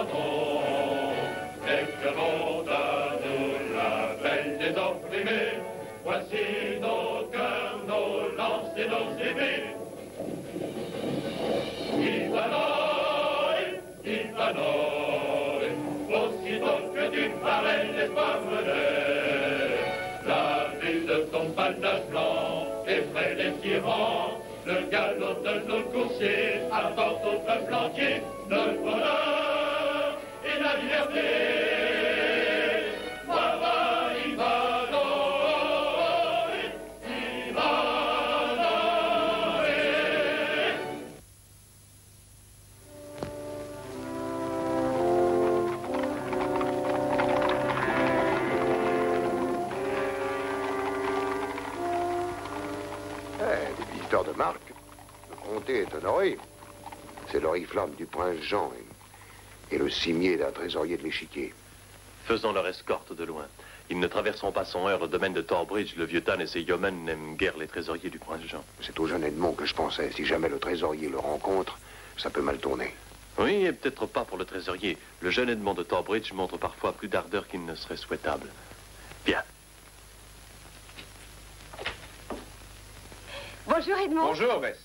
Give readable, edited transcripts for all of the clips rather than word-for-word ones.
patron. Et que le monde nous l'appelle des opprimés. Voici nos cœurs, nos lances et nos épées. Il va noi, aussitôt que du pareil l'espoir venait. La ville de ton panache blanc effraie les tyrans. Le galop de nos coursiers apporte au peuple entier le bonheur et la liberté. De marque, le comté est honoré. C'est l'oriflamme du prince Jean et le cimier d'un trésorier de l'échiquier. Faisons leur escorte de loin. Ils ne traverseront pas sans heure le domaine de Torbridge. Le vieux Tan et ses yeomen n'aiment guère les trésoriers du prince Jean. C'est au jeune Edmond que je pensais. Si jamais le trésorier le rencontre, ça peut mal tourner. Oui, et peut-être pas pour le trésorier. Le jeune Edmond de Torbridge montre parfois plus d'ardeur qu'il ne serait souhaitable. Bien. Bonjour, Edmond. Bonjour, Bess.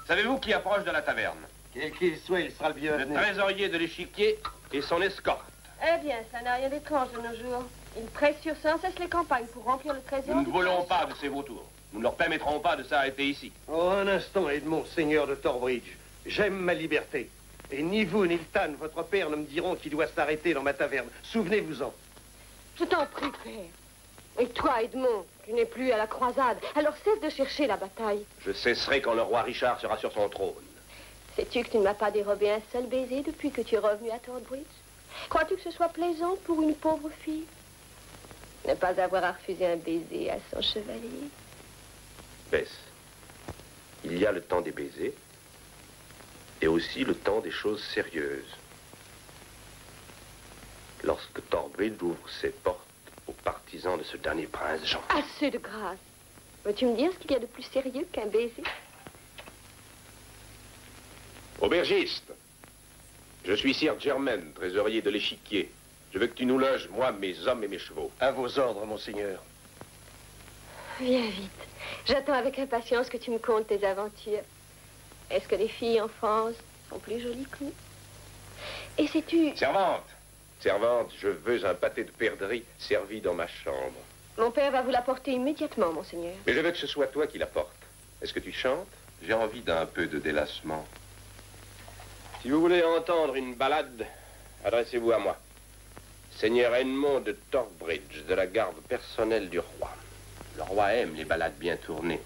Savez-vous qui approche de la taverne? Quel qu'il soit, il sera le bienvenu. Le trésorier de l'échiquier et son escorte. Eh bien, ça n'a rien d'étrange de nos jours. Ils pressent sur sans cesse les campagnes pour remplir le trésor. Nous ne volons pas de ces vautours. Nous ne leur permettrons pas de s'arrêter ici. Oh, un instant, Edmond, seigneur de Torbridge. J'aime ma liberté. Et ni vous, ni le Tan, votre père, ne me diront qu'il doit s'arrêter dans ma taverne. Souvenez-vous-en. Je t'en prie, père. Et toi, Edmond, tu n'es plus à la croisade. Alors cesse de chercher la bataille. Je cesserai quand le roi Richard sera sur son trône. Sais-tu que tu ne m'as pas dérobé un seul baiser depuis que tu es revenu à Torbridge? Crois-tu que ce soit plaisant pour une pauvre fille? Ne pas avoir à refuser un baiser à son chevalier? Bess, il y a le temps des baisers et aussi le temps des choses sérieuses. Lorsque Torbridge ouvre ses portes aux partisans de ce dernier prince Jean. Assez de grâce. Veux-tu me dire ce qu'il y a de plus sérieux qu'un baiser? Aubergiste, je suis Sir Germain, trésorier de l'échiquier. Je veux que tu nous loges, moi, mes hommes et mes chevaux. À vos ordres, monseigneur. Viens vite. J'attends avec impatience que tu me contes tes aventures. Est-ce que les filles en France sont plus jolies que nous? Et sais-tu... Servante, servante, je veux un pâté de perdrix servi dans ma chambre. Mon père va vous l'apporter immédiatement, monseigneur. Mais je veux que ce soit toi qui l'apporte. Est-ce que tu chantes? J'ai envie d'un peu de délassement. Si vous voulez entendre une ballade, adressez-vous à moi. Seigneur Edmond de Torbridge, de la garde personnelle du roi. Le roi aime les ballades bien tournées.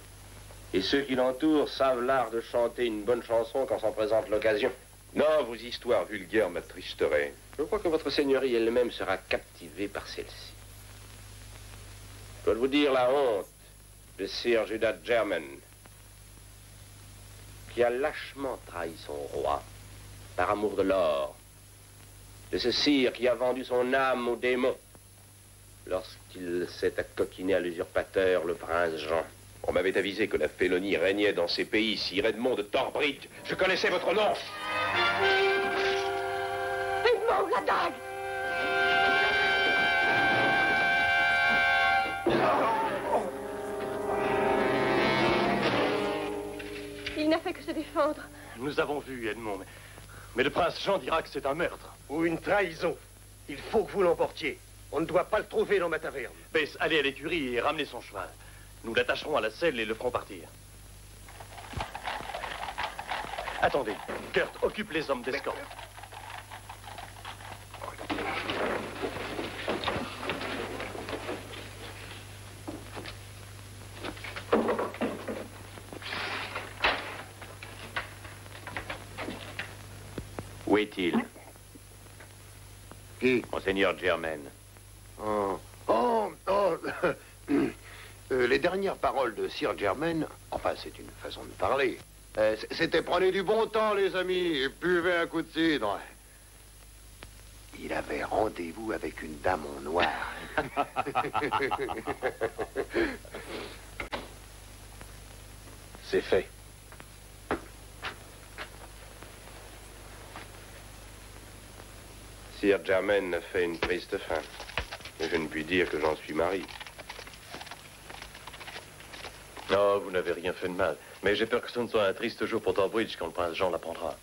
Et ceux qui l'entourent savent l'art de chanter une bonne chanson quand s'en présente l'occasion. Non, vos histoires vulgaires m'attristeraient. Je crois que votre seigneurie elle-même sera captivée par celle-ci. Je dois vous dire la honte de Sir Judas Germain, qui a lâchement trahi son roi par amour de l'or, de ce sire qui a vendu son âme au démon lorsqu'il s'est accoquiné à l'usurpateur, le prince Jean. On m'avait avisé que la félonie régnait dans ces pays, Sir Edmond de Torbridge. Je connaissais votre nom. Edmond, la dague! Il n'a fait que se défendre. Nous avons vu, Edmond, mais le prince Jean dira que c'est un meurtre. Ou une trahison. Il faut que vous l'emportiez. On ne doit pas le trouver dans ma taverne. Bess, allez à l'écurie et ramenez son cheval. Nous l'attacherons à la selle et le ferons partir. Attendez, Kurt, occupe les hommes d'escorte. Où est-il? Qui? Monseigneur Germain. Les dernières paroles de Sir Germain, enfin, c'est une façon de parler. C'était prenez du bon temps, les amis, et buvez un coup de cidre. Il avait rendez-vous avec une dame en noir. C'est fait. Sir Germain a fait une triste fin. Mais je ne puis dire que j'en suis mari. Non, vous n'avez rien fait de mal. Mais j'ai peur que ce ne soit un triste jour pour Torbridge quand le prince Jean l'apprendra.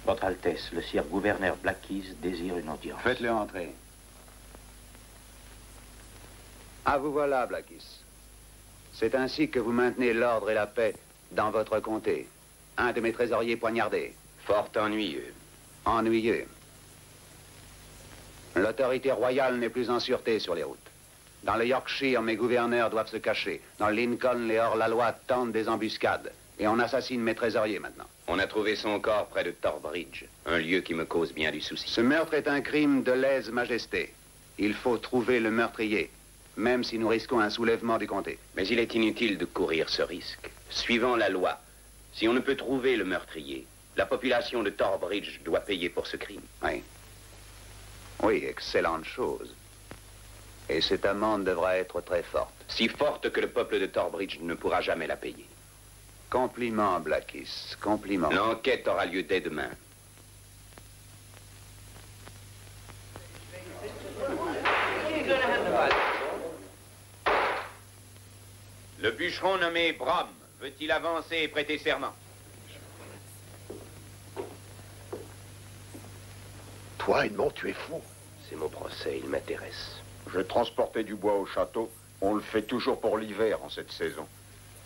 Votre Altesse, le sire gouverneur Blackkeys désire une audience. Faites-le entrer. Ah, vous voilà, Blackkeys. C'est ainsi que vous maintenez l'ordre et la paix dans votre comté. Un de mes trésoriers poignardé. Fort ennuyeux. Ennuyeux. L'autorité royale n'est plus en sûreté sur les routes. Dans le Yorkshire, mes gouverneurs doivent se cacher. Dans le Lincoln, les hors-la-loi tentent des embuscades. Et on assassine mes trésoriers maintenant. On a trouvé son corps près de Torbridge, un lieu qui me cause bien du souci. Ce meurtre est un crime de lèse-majesté. Il faut trouver le meurtrier, même si nous risquons un soulèvement du comté. Mais il est inutile de courir ce risque. Suivant la loi, si on ne peut trouver le meurtrier, la population de Torbridge doit payer pour ce crime. Oui. Oui, excellente chose. Et cette amende devra être très forte. Si forte que le peuple de Torbridge ne pourra jamais la payer. Compliment, Blackkeys, compliment. L'enquête aura lieu dès demain. Le bûcheron nommé Brom veut-il avancer et prêter serment? Toi, Edmond, tu es fou. C'est mon procès, il m'intéresse. Je transportais du bois au château. On le fait toujours pour l'hiver en cette saison.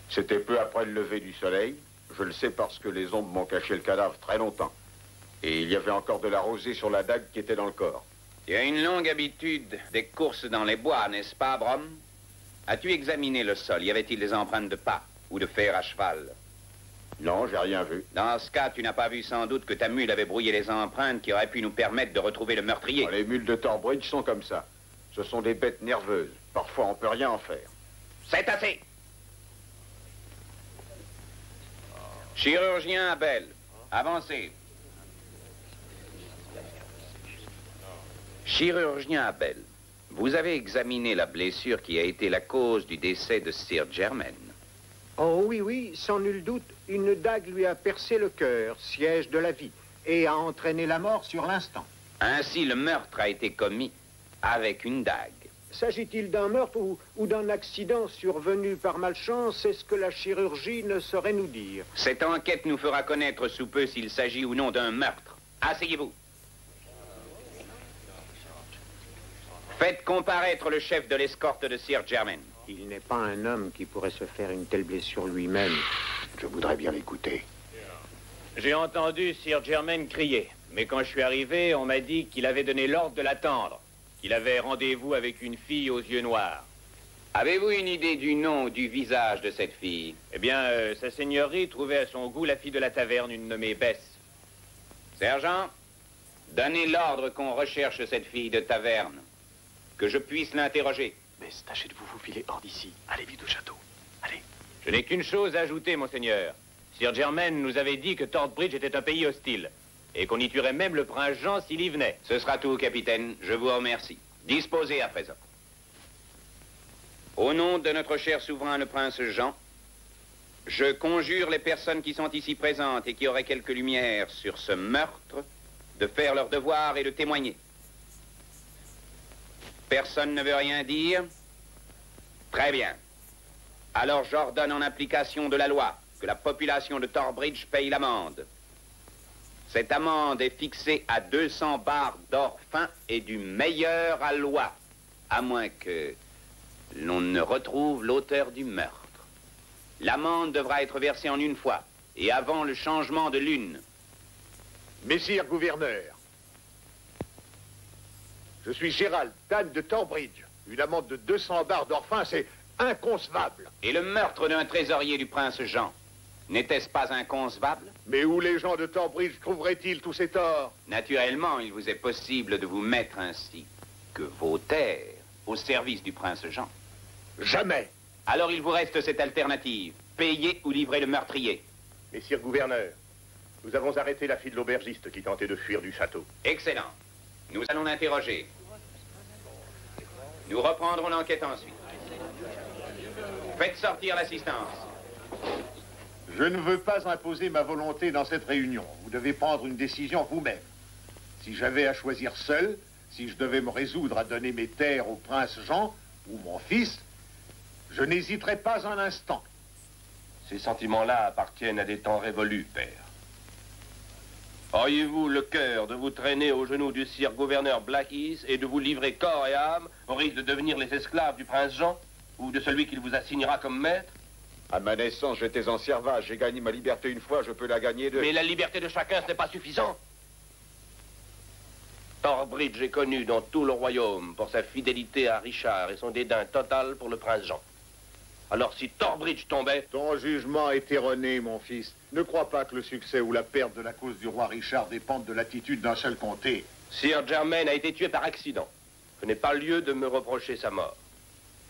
C'était peu après le lever du soleil. Je le sais parce que les ombres m'ont caché le cadavre très longtemps. Et il y avait encore de la rosée sur la dague qui était dans le corps. Tu as une longue habitude des courses dans les bois, n'est-ce pas, Brom? As-tu examiné le sol? Y avait-il des empreintes de pas ou de fer à cheval? Non, j'ai rien vu. Dans ce cas, tu n'as pas vu sans doute que ta mule avait brouillé les empreintes qui auraient pu nous permettre de retrouver le meurtrier. Les mules de Torbridge sont comme ça. Ce sont des bêtes nerveuses. Parfois, on peut rien en faire. C'est assez! Chirurgien Abel, avancez. Chirurgien Abel, vous avez examiné la blessure qui a été la cause du décès de Sir Germain. Oh oui, oui, sans nul doute, une dague lui a percé le cœur, siège de la vie, et a entraîné la mort sur l'instant. Ainsi, le meurtre a été commis avec une dague. S'agit-il d'un meurtre ou d'un accident survenu par malchance? C'est ce que la chirurgie ne saurait nous dire. Cette enquête nous fera connaître sous peu s'il s'agit ou non d'un meurtre. Asseyez-vous. Faites comparaître le chef de l'escorte de Sir Germain. Il n'est pas un homme qui pourrait se faire une telle blessure lui-même. Je voudrais bien l'écouter. J'ai entendu Sir Germain crier, mais quand je suis arrivé, on m'a dit qu'il avait donné l'ordre de l'attendre. Il avait rendez-vous avec une fille aux yeux noirs. Avez-vous une idée du nom ou du visage de cette fille? Eh bien, sa seigneurie trouvait à son goût la fille de la taverne, une nommée Bess. Sergent, donnez l'ordre qu'on recherche cette fille de taverne. Que je puisse l'interroger. Bess, tâchez de vous filer hors d'ici. Allez vite au château. Allez. Je n'ai qu'une chose à ajouter, monseigneur. Sir Germain nous avait dit que Torbridge était un pays hostile. Et qu'on y tuerait même le prince Jean s'il y venait. Ce sera tout, capitaine. Je vous remercie. Disposez à présent. Au nom de notre cher souverain, le prince Jean, je conjure les personnes qui sont ici présentes et qui auraient quelque lumière sur ce meurtre de faire leur devoir et de témoigner. Personne ne veut rien dire? Très bien. Alors j'ordonne en application de la loi que la population de Torbridge paye l'amende. Cette amende est fixée à 200 barres d'or fin et du meilleur aloi, à moins que l'on ne retrouve l'auteur du meurtre. L'amende devra être versée en une fois, et avant le changement de lune. Messire gouverneur, je suis Gérald, Dan de Torbridge. Une amende de 200 barres d'or fin, c'est inconcevable. Et le meurtre d'un trésorier du prince Jean, n'était-ce pas inconcevable? Mais où les gens de Torbridge trouveraient-ils tous ces torts? Naturellement, il vous est possible de vous mettre ainsi que vos terres au service du prince Jean. Jamais. Alors il vous reste cette alternative, payer ou livrer le meurtrier. Messire gouverneur, Nous avons arrêté la fille de l'aubergiste qui tentait de fuir du château. Excellent. Nous allons l'interroger. Nous reprendrons l'enquête ensuite. Faites sortir l'assistance. Je ne veux pas imposer ma volonté dans cette réunion. Vous devez prendre une décision vous-même. Si j'avais à choisir seul, si je devais me résoudre à donner mes terres au prince Jean ou mon fils, je n'hésiterais pas un instant. Ces sentiments-là appartiennent à des temps révolus, père. Auriez-vous le cœur de vous traîner aux genoux du sire gouverneur Blackies et de vous livrer corps et âme au risque de devenir les esclaves du prince Jean ou de celui qu'il vous assignera comme maître? À ma naissance, j'étais en servage. J'ai gagné ma liberté une fois, je peux la gagner deux. Mais la liberté de chacun, ce n'est pas suffisant. Torbridge est connu dans tout le royaume pour sa fidélité à Richard et son dédain total pour le prince Jean. Alors si Torbridge tombait... Ton jugement est erroné, mon fils. Ne crois pas que le succès ou la perte de la cause du roi Richard dépendent de l'attitude d'un seul comté. Sir Germain a été tué par accident. Je n'ai pas lieu de me reprocher sa mort.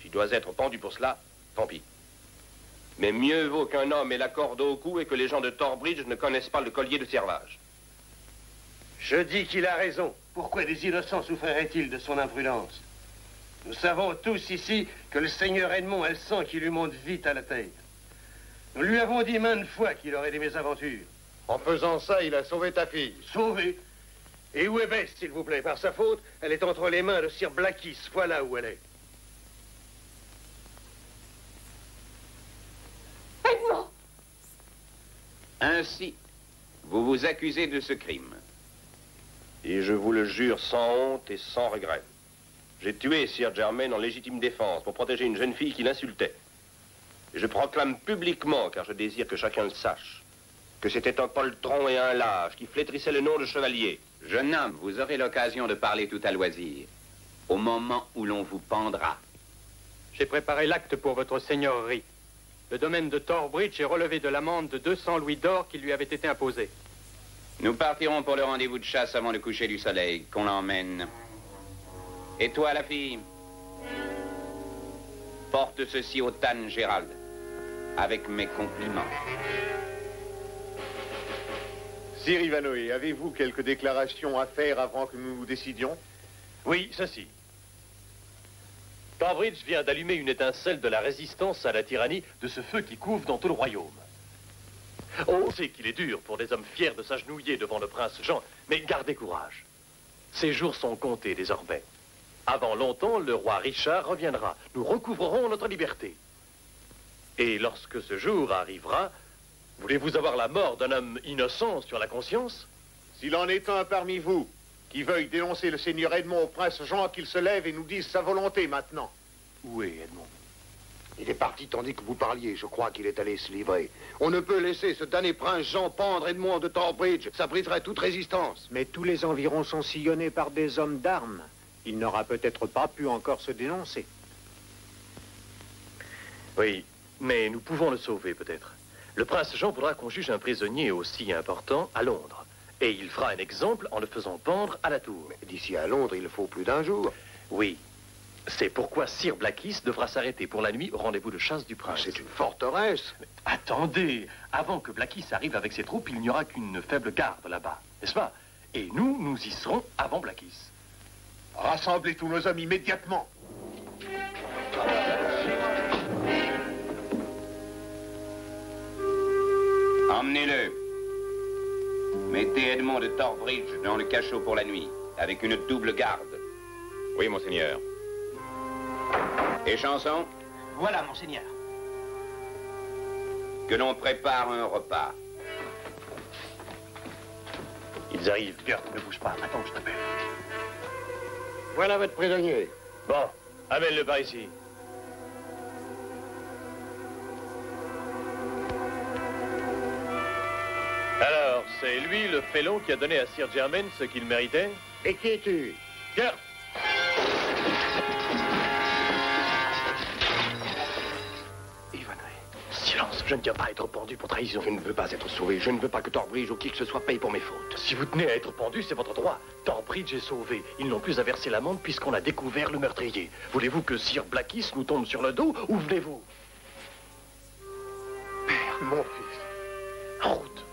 S'il doit être pendu pour cela, tant pis. Mais mieux vaut qu'un homme ait la corde au cou et que les gens de Torbridge ne connaissent pas le collier de servage. Je dis qu'il a raison. Pourquoi des innocents souffriraient-ils de son imprudence? Nous savons tous ici que le seigneur Edmond a le sang qui lui monte vite à la tête. Nous lui avons dit maintes fois qu'il aurait des mésaventures. En faisant ça, il a sauvé ta fille. Sauvé? Et où est Bess, s'il vous plaît? Par sa faute, elle est entre les mains de Sir Blackies. Voilà où elle est. Edmond! Ainsi, vous vous accusez de ce crime. Et je vous le jure sans honte et sans regret. J'ai tué Sir Germain en légitime défense pour protéger une jeune fille qui l'insultait. Et je proclame publiquement, car je désire que chacun le sache, que c'était un poltron et un lâche qui flétrissait le nom de chevalier. Jeune homme, vous aurez l'occasion de parler tout à loisir, au moment où l'on vous pendra. J'ai préparé l'acte pour votre seigneurie. Le domaine de Torbridge est relevé de l'amende de 200 louis d'or qui lui avait été imposée. Nous partirons pour le rendez-vous de chasse avant le coucher du soleil. Qu'on l'emmène. Et toi, la fille, porte ceci au Tan Gérald, avec mes compliments. Sir Ivanoé, avez-vous quelques déclarations à faire avant que nous nous décidions? Oui, ceci. Torbridge vient d'allumer une étincelle de la résistance à la tyrannie de ce feu qui couvre dans tout le royaume. On sait qu'il est dur pour des hommes fiers de s'agenouiller devant le prince Jean, mais gardez courage. Ces jours sont comptés désormais. Avant longtemps, le roi Richard reviendra. Nous recouvrerons notre liberté. Et lorsque ce jour arrivera, voulez-vous avoir la mort d'un homme innocent sur la conscience? S'il en est un parmi vous qui veuille dénoncer le seigneur Edmond au prince Jean, qu'il se lève et nous dise sa volonté maintenant. Où est Edmond? Il est parti tandis que vous parliez. Je crois qu'il est allé se livrer. On ne peut laisser ce damné prince Jean pendre Edmond de Torbridge. Ça briserait toute résistance. Mais tous les environs sont sillonnés par des hommes d'armes. Il n'aura peut-être pas pu encore se dénoncer. Oui, mais nous pouvons le sauver peut-être. Le prince Jean voudra qu'on juge un prisonnier aussi important à Londres. Et il fera un exemple en le faisant pendre à la tour. Mais d'ici à Londres, il faut plus d'un jour. Oui. C'est pourquoi Sir Blackies devra s'arrêter pour la nuit au rendez-vous de chasse du prince. C'est une forteresse. Mais attendez, avant que Blackies arrive avec ses troupes, il n'y aura qu'une faible garde là-bas, n'est-ce pas? Et nous y serons avant Blackies. Rassemblez tous nos hommes immédiatement. Emmenez-le. Mettez Edmond de Torbridge dans le cachot pour la nuit, avec une double garde. Oui, monseigneur. Et Chanson? Voilà, monseigneur. Que l'on prépare un repas. Ils arrivent. Gert, ne bouge pas. Attends que je t'appelle. Voilà votre prisonnier. Bon, amène-le par ici. Alors, c'est lui, le félon, qui a donné à Sir Germain ce qu'il méritait? Et qui es-tu? Gert! Silence, je ne tiens pas à être pendu pour trahison. Je ne veux pas être sauvé. Je ne veux pas que Torbridge ou qui que ce soit paye pour mes fautes. Si vous tenez à être pendu, c'est votre droit. Torbridge est sauvé. Ils n'ont plus à verser l'amende puisqu'on a découvert le meurtrier. Voulez-vous que Sir Blackies nous tombe sur le dos ou venez-vous? Père, mon fils. En route.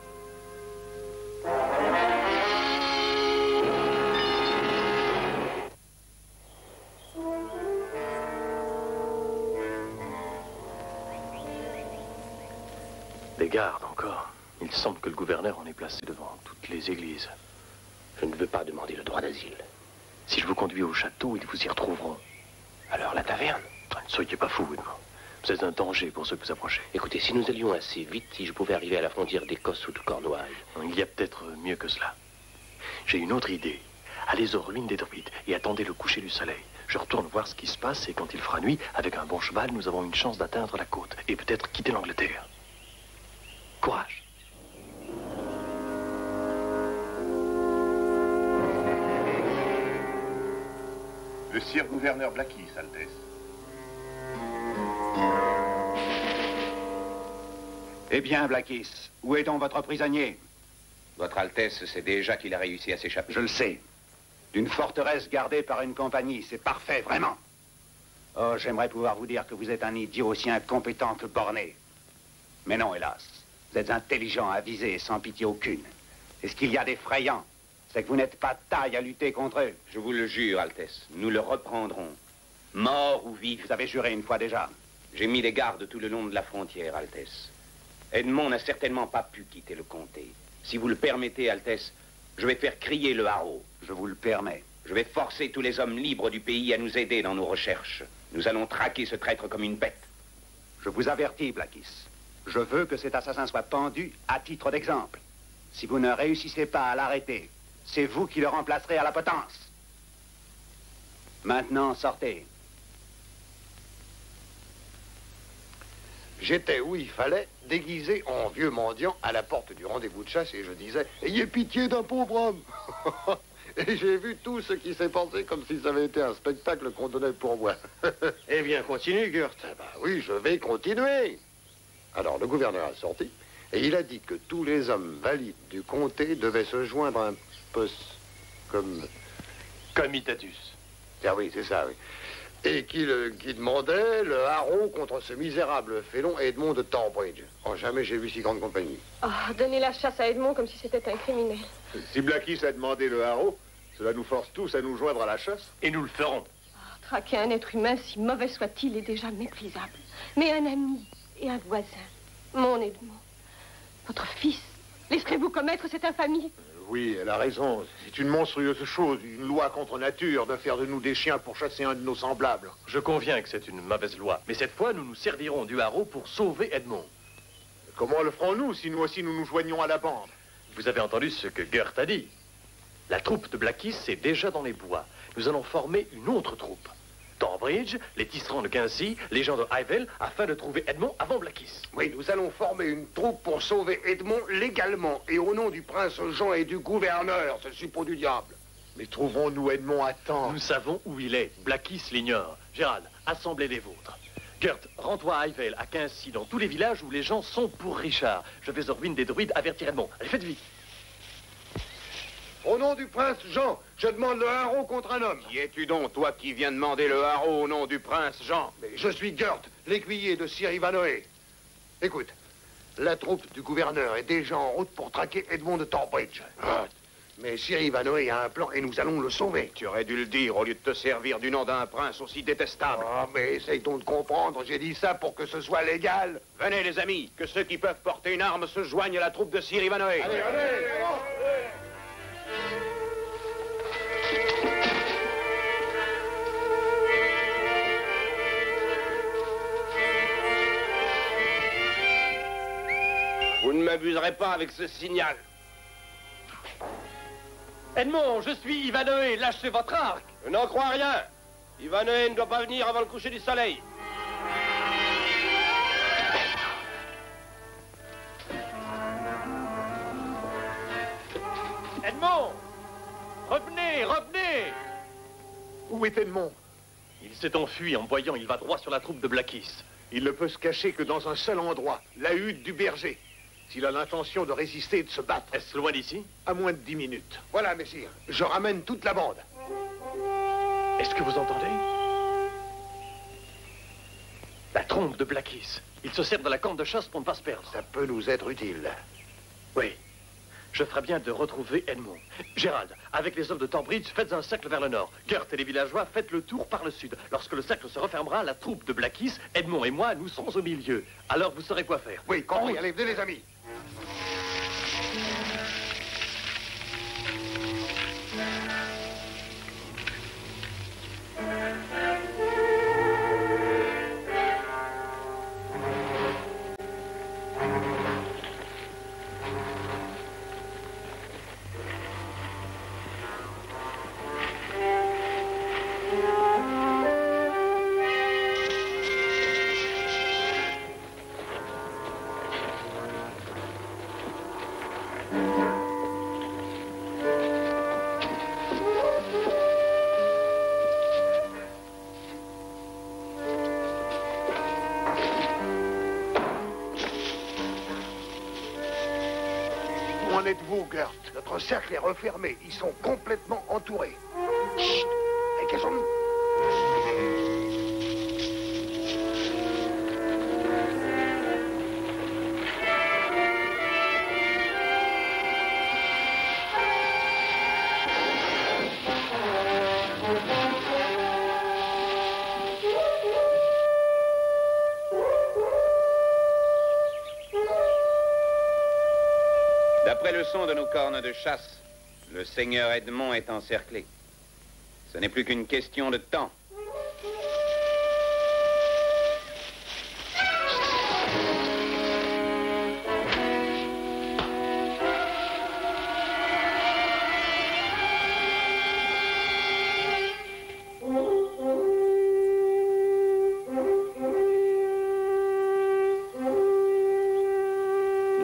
Des gardes encore. Il semble que le gouverneur en ait placé devant toutes les églises. Je ne veux pas demander le droit d'asile. Si je vous conduis au château, ils vous y retrouveront. Alors la taverne? Ne soyez pas fou, Edmond. Vous êtes un danger pour ceux que vous approchez. Écoutez, si nous allions assez vite, si je pouvais arriver à la frontière d'Écosse ou de Cornouailles. Il y a peut-être mieux que cela. J'ai une autre idée. Allez aux ruines des druides et attendez le coucher du soleil. Je retourne voir ce qui se passe et quand il fera nuit, avec un bon cheval, nous avons une chance d'atteindre la côte et peut-être quitter l'Angleterre. Courage. Le sire gouverneur Blackis, Altesse. Eh bien, Blackis, où est donc votre prisonnier? Votre Altesse sait déjà qu'il a réussi à s'échapper. Je le sais. D'une forteresse gardée par une compagnie, c'est parfait, vraiment. Oh, j'aimerais pouvoir vous dire que vous êtes un idiot aussi incompétent que borné. Mais non, hélas. Vous êtes intelligent, avisé, sans pitié aucune. Et ce qu'il y a d'effrayant, c'est que vous n'êtes pas de taille à lutter contre eux. Je vous le jure, Altesse, nous le reprendrons. Mort ou vif. Vous avez juré une fois déjà. J'ai mis des gardes tout le long de la frontière, Altesse. Edmond n'a certainement pas pu quitter le comté. Si vous le permettez, Altesse, je vais faire crier le haro. Je vous le permets. Je vais forcer tous les hommes libres du pays à nous aider dans nos recherches. Nous allons traquer ce traître comme une bête. Je vous avertis, Blackis. Je veux que cet assassin soit pendu à titre d'exemple. Si vous ne réussissez pas à l'arrêter, c'est vous qui le remplacerez à la potence. Maintenant, sortez. J'étais où il fallait, déguisé en vieux mendiant à la porte du rendez-vous de chasse et je disais « Ayez pitié d'un pauvre homme !» Et j'ai vu tout ce qui s'est passé comme si ça avait été un spectacle qu'on donnait pour moi. Eh bien, continue, Gurt. Eh ben oui, je vais continuer. Alors, le gouverneur a sorti et il a dit que tous les hommes valides du comté devaient se joindre un peu comme... Comitatus. Ah oui, c'est ça, oui. Et qui demandait le haro contre ce misérable félon Edmond de Torbridge. Oh, jamais j'ai vu si grande compagnie. Oh, donner la chasse à Edmond comme si c'était un criminel. Si Blackis a demandé le haro, cela nous force tous à nous joindre à la chasse. Et nous le ferons. Oh, traquer un être humain, si mauvais soit-il, est déjà méprisable. Mais un ami et un voisin, mon Edmond, votre fils, laisserez-vous commettre cette infamie? Oui, elle a raison. C'est une monstrueuse chose, une loi contre nature, de faire de nous des chiens pour chasser un de nos semblables. Je conviens que c'est une mauvaise loi, mais cette fois, nous nous servirons du haro pour sauver Edmond. Comment le ferons-nous si nous aussi nous nous joignons à la bande? Vous avez entendu ce que Gurt a dit. La troupe de Blackis est déjà dans les bois. Nous allons former une autre troupe. Torbridge, les tisserands de Quincy, les gens de Highville, afin de trouver Edmond avant Blackis. Oui, nous allons former une troupe pour sauver Edmond légalement et au nom du prince Jean et du gouverneur, ce suppôt du diable. Mais trouverons-nous Edmond à temps? Nous savons où il est. Blackis l'ignore. Gérald, assemblez les vôtres. Gurt, rends-toi à Highville, à Quincy, dans tous les villages où les gens sont pour Richard. Je vais aux ruines des druides avertir Edmond. Allez, faites vite. Au nom du prince Jean, je demande le haro contre un homme. Qui es-tu donc, toi qui viens demander le haro au nom du prince Jean? Mais je suis Gurt, l'écuyer de Sir Ivanhoe. Écoute, la troupe du gouverneur est déjà en route pour traquer Edmond de Torbridge. Mais Sir Ivanhoe a un plan et nous allons le sauver. Tu aurais dû le dire au lieu de te servir du nom d'un prince aussi détestable. Ah, mais essaye donc de comprendre, j'ai dit ça pour que ce soit légal. Venez, les amis, que ceux qui peuvent porter une arme se joignent à la troupe de Sir Ivanhoe. Allez, allez! Vous ne m'abuserez pas avec ce signal. Edmond, je suis Ivanhoe, lâchez votre arc. Je n'en crois rien. Ivanhoe ne doit pas venir avant le coucher du soleil. Edmond! Revenez, revenez! Où est Edmond? Il s'est enfui en me voyant, il va droit sur la troupe de Blackis. Il ne peut se cacher que dans un seul endroit, la hutte du berger. S'il a l'intention de résister et de se battre. Est-ce loin d'ici? À moins de 10 minutes. Voilà, messire, je ramène toute la bande. Est-ce que vous entendez? La trompe de Blackis. Il se sert de la corde de chasse pour ne pas se perdre. Ça peut nous être utile. Oui. je ferais bien de retrouver Edmond. Gérald, avec les hommes de Torbridge, faites un cercle vers le nord. Gert et les villageois, faites le tour par le sud. Lorsque le cercle se refermera, la troupe de Blackis, Edmond et moi, nous serons au milieu. Alors vous saurez quoi faire. Oui, compris. Allez, venez les amis. Où en êtes-vous, Gert? Notre cercle est refermé. Ils sont complètement entourés. Chut! Et quels sont... D'après le son de nos cornes de chasse, le seigneur Edmond est encerclé. Ce n'est plus qu'une question de temps.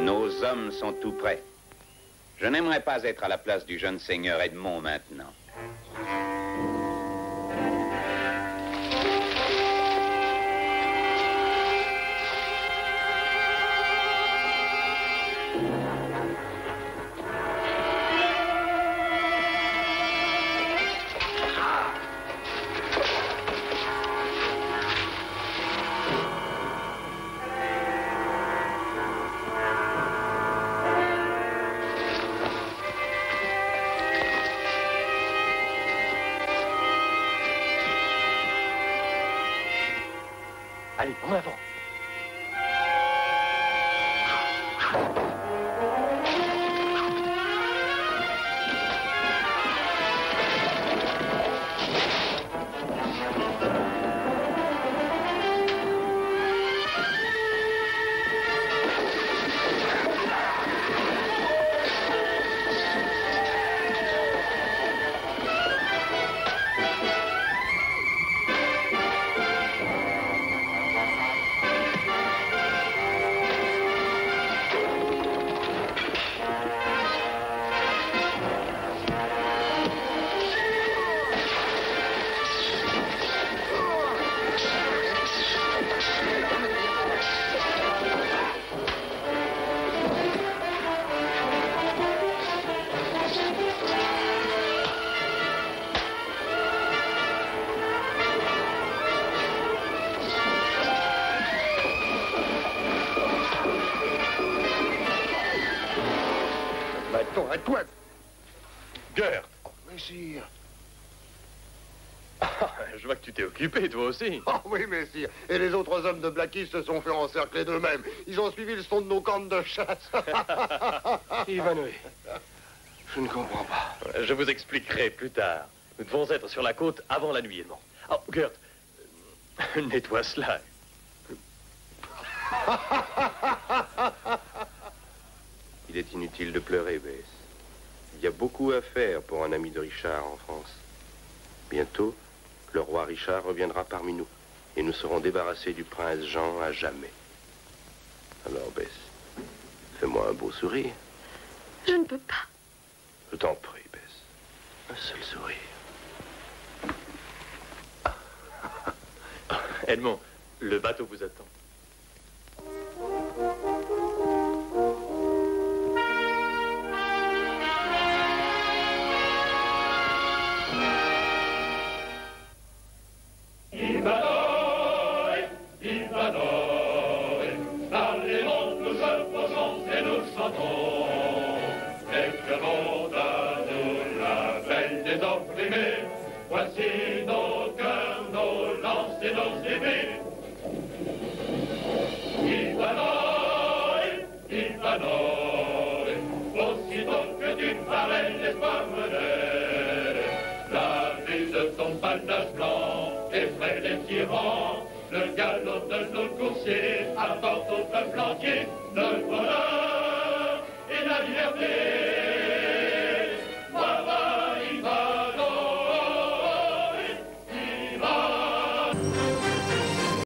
Nos hommes sont tout prêts. Je n'aimerais pas être à la place du jeune seigneur Edmond maintenant. Allez, en avant. Arrête-toi! Gert! Messire! Je vois que tu t'es occupé, toi aussi. Oh oui, messire. Et les autres hommes de Blackis se sont fait encercler d'eux-mêmes. Ils ont suivi le son de nos cornes de chasse. Ivanhoe, je ne comprends pas. Je vous expliquerai plus tard. Nous devons être sur la côte avant la nuit, Edmond. Oh, Gert, nettoie cela. Il est inutile de pleurer, Bess. Il y a beaucoup à faire pour un ami de Richard en France. Bientôt, le roi Richard reviendra parmi nous et nous serons débarrassés du prince Jean à jamais. Alors, Bess, fais-moi un beau sourire. Je ne peux pas. Je t'en prie, Bess. Un seul sourire. Edmond, le bateau vous attend. Dans les monts nous se posons et nous chantons. Les tyrans. Le galop de nos coursiers apporte au peuple entier le bonheur et la liberté.